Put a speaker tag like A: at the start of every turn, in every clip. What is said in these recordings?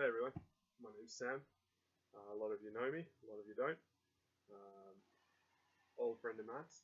A: Hey everyone, my name's Sam. A lot of you know me, a lot of you don't. Old friend of Matt's.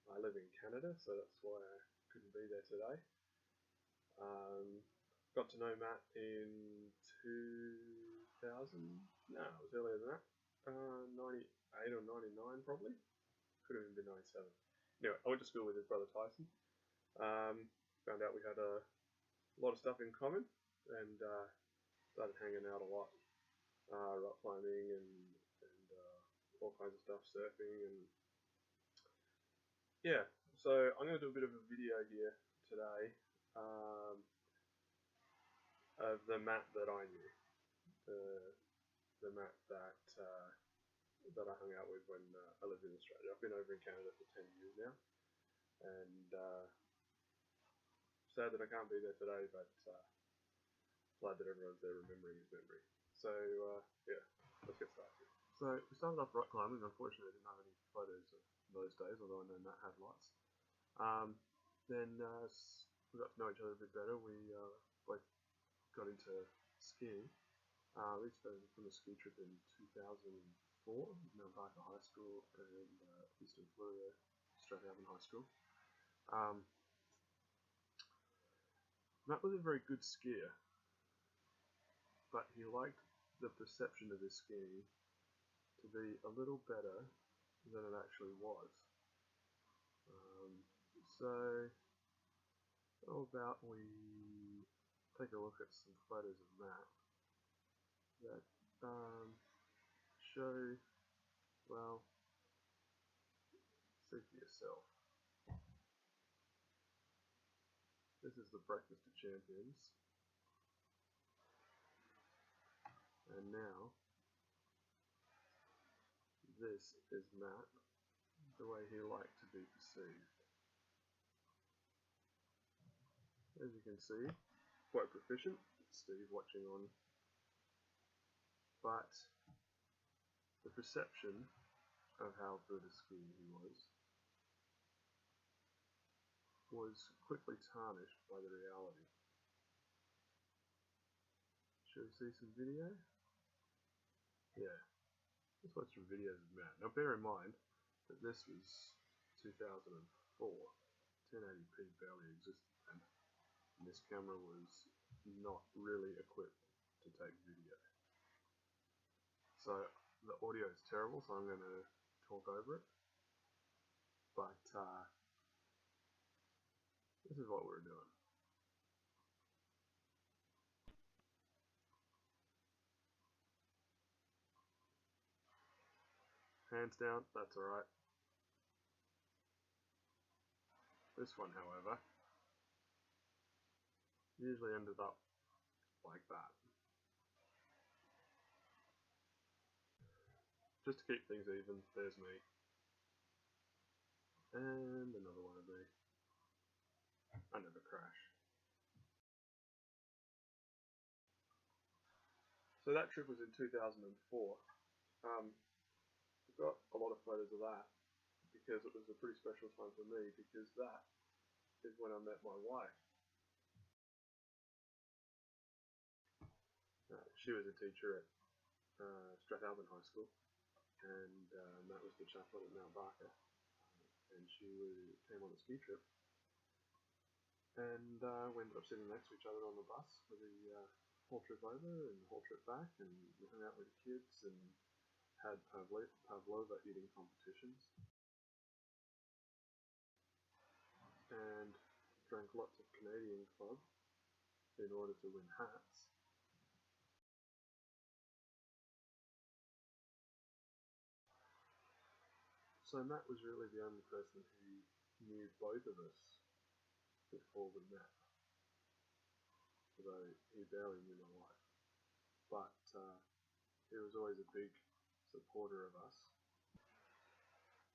A: I live in Canada, so that's why I couldn't be there today. Got to know Matt in 2000. No, it was earlier than that. 98 or 99 probably. Could have even been 97. Anyway, I went to school with his brother Tyson. Found out we had a lot of stuff in common and started hanging out a lot. Rock climbing and all kinds of stuff, surfing, and yeah. So I'm going to do a bit of a video here today of the Matt that I knew, the Matt that I hung out with when I lived in Australia. I've been over in Canada for 10 years now, and sad that I can't be there today, but glad that everyone's there remembering his memory. So yeah, let's get started. So we started off rock climbing. Unfortunately, I didn't have any photos of those days, although I know Matt had lots. Then we got to know each other a bit better. We both got into skiing. We started from a ski trip in 2004, Mount Barker High School and Eastern Florida, Strathalbyn High School. Matt was a very good skier, but he liked the perception of his skiing to be a little better than it actually was. So how about we take a look at some photos of Matt that show, well, see for yourself. This is the Breakfast of Champions, and now this is Matt, the way he liked to be perceived. As you can see, quite proficient. Steve watching on, but the perception of how good a skier he was quickly tarnished by the reality. Shall we see some video? Yeah, let's watch some videos of Matt. Now bear in mind that this was 2004. 1080p barely existed then, and this camera was not really equipped to take video. So the audio is terrible, so I'm going to talk over it. But this is what we're doing. Hands down, that's alright. This one, however, usually ended up like that. Just to keep things even, there's me. And another one of me. I never crash. So that trip was in 2004. I've got a lot of photos of that because it was a pretty special time for me, because that is when I met my wife. She was a teacher at Strathalbyn High School, and Matt was the chaplain at Mount Barker, and she came on a ski trip, and we ended up sitting next to each other on the bus for the whole trip over and the whole trip back, and we hung out with the kids and had pavlova eating competitions and drank lots of Canadian Club in order to win hats. So Matt was really the only person who knew both of us before we met, although he barely knew my wife. But he was always a big supporter of us.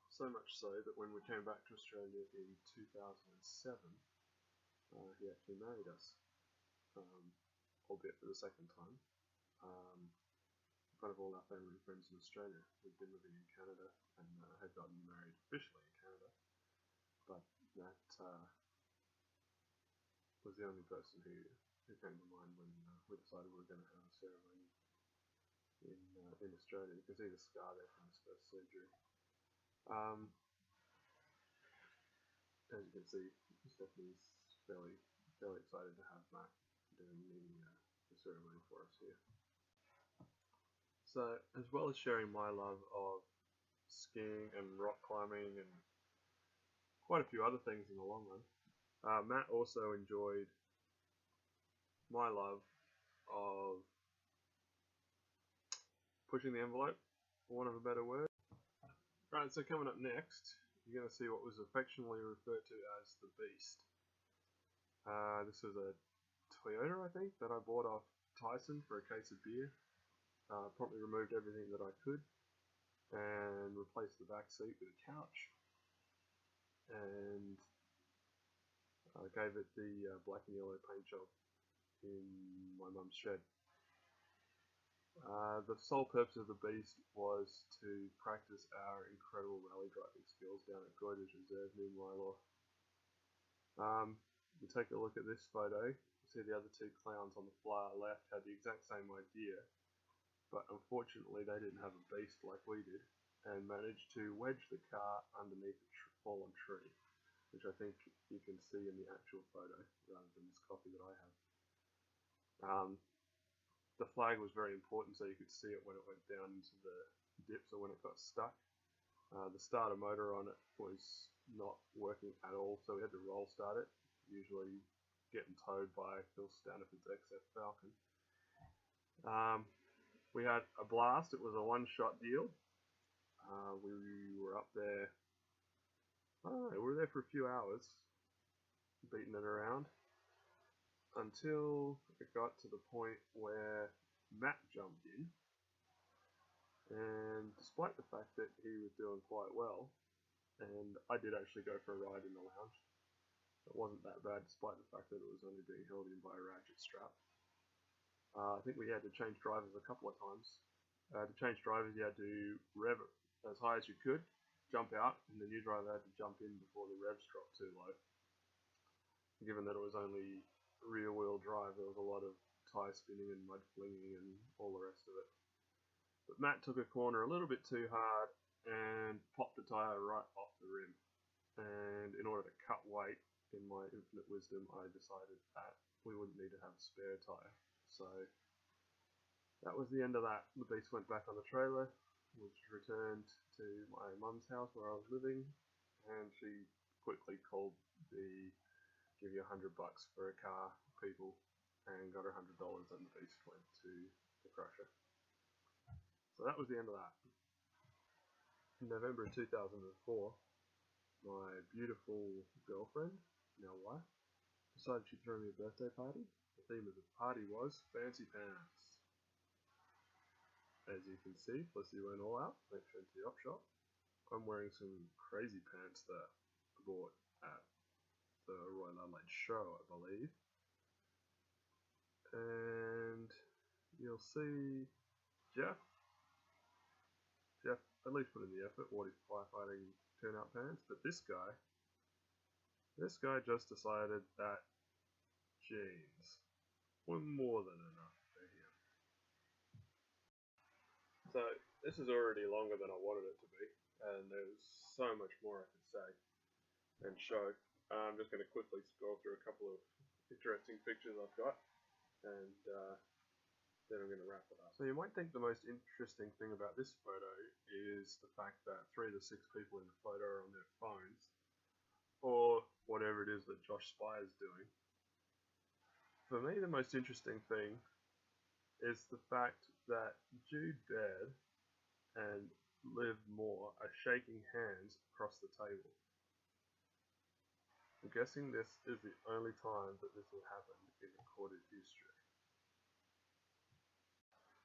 A: So much so that when we came back to Australia in 2007, he actually married us, albeit for the second time, in front of all our family and friends in Australia. We've been living in Canada and had gotten married officially in Canada, but that was the only person who who came to mind when we decided we were going to have a ceremony in Australia. You can see the scar there from his first surgery. As you can see, Stephanie's fairly excited to have Matt doing the ceremony for us here. So, as well as sharing my love of skiing and rock climbing and quite a few other things in the long run, Matt also enjoyed my love of pushing the envelope, for want of a better word. Right, so coming up next, you're going to see what was affectionately referred to as the Beast. This was a Toyota, I think, that I bought off Tyson for a case of beer. Promptly removed everything that I could and replaced the back seat with a couch, and gave it the black and yellow paint job in my mum's shed. The sole purpose of the Beast was to practice our incredible rally driving skills down at Goyder's Reserve near Mylor. You take a look at this photo, you see the other two clowns on the far left had the exact same idea, but unfortunately they didn't have a Beast like we did, and managed to wedge the car underneath a fallen tree, which I think you can see in the actual photo rather than this copy that I have. The flag was very important so you could see it when it went down into the dips or when it got stuck. The starter motor on it was not working at all, so we had to roll start it, usually getting towed by Phil Staniford's XF Falcon. We had a blast. It was a one-shot deal. We were up there, we were there for a few hours, beating it around, until it got to the point where Matt jumped in, and despite the fact that he was doing quite well, and I did actually go for a ride in the lounge, it wasn't that bad despite the fact that it was only being held in by a ratchet strap. I think we had to change drivers a couple of times. To change drivers, you had to rev it as high as you could, jump out, and the new driver had to jump in before the revs dropped too low. Given that it was only rear-wheel drive, there was a lot of tyre spinning and mud flinging and all the rest of it. But Matt took a corner a little bit too hard and popped the tyre right off the rim. And in order to cut weight, in my infinite wisdom, I decided that we wouldn't need to have a spare tyre. So that was the end of that. The Beast went back on the trailer, which returned to my mum's house where I was living, and she quickly called the give you $100 for a car people and got $100, and the Beast went to the crusher. So that was the end of that. In November of 2004, my beautiful girlfriend, now wife, decided she'd throw me a birthday party. The theme of the party was fancy pants. As you can see, Felicity went all out, thanks to the op shop. I'm wearing some crazy pants that I bought at the Royal Adelaide show, I believe. And you'll see Jeff at least put in the effort, wore his firefighting turnout pants, but this guy just decided that jeans were more than enough for him. So this is already longer than I wanted it to be, and there's so much more I could say and show. I'm just going to quickly scroll through a couple of interesting pictures I've got, and then I'm going to wrap it up. So you might think the most interesting thing about this photo is the fact that 3 of the 6 people in the photo are on their phones, or whatever it is that Josh Spy is doing. For me, the most interesting thing is the fact that Jude Baird and Liv Moore are shaking hands across the table. I'm guessing this is the only time that this will happen in recorded history.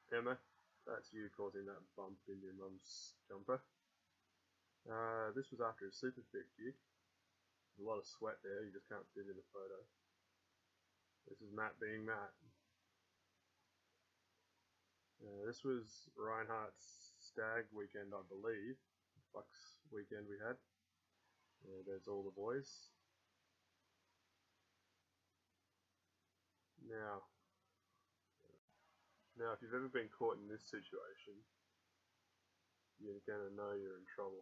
A: Emma, that's you causing that bump in your mum's jumper. This was after a super fit gig. There's a lot of sweat there, you just can't fit in a photo. This is Matt being Matt. This was Reinhardt's stag weekend, I believe. Bucks weekend we had. There's all the boys. Now, if you've ever been caught in this situation, you're going to know you're in trouble.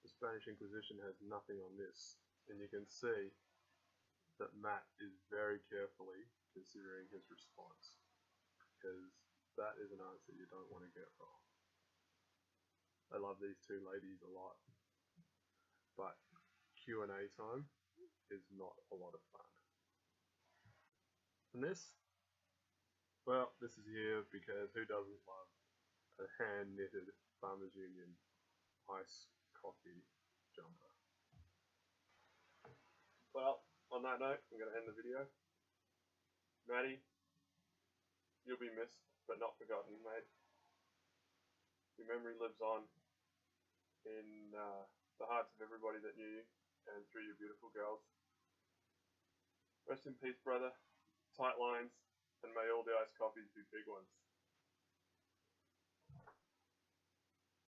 A: The Spanish Inquisition has nothing on this, and you can see that Matt is very carefully considering his response, because that is an answer you don't want to get wrong. I love these two ladies a lot, but Q&A time is not a lot of fun. And this? Well, this is here because who doesn't love a hand-knitted Farmers Union ice coffee jumper? Well, on that note, I'm going to end the video. Maddie, you'll be missed, but not forgotten, mate. Your memory lives on in the hearts of everybody that knew you and through your beautiful girls. Rest in peace, brother. Tight lines, and may all the iced coffees be big ones.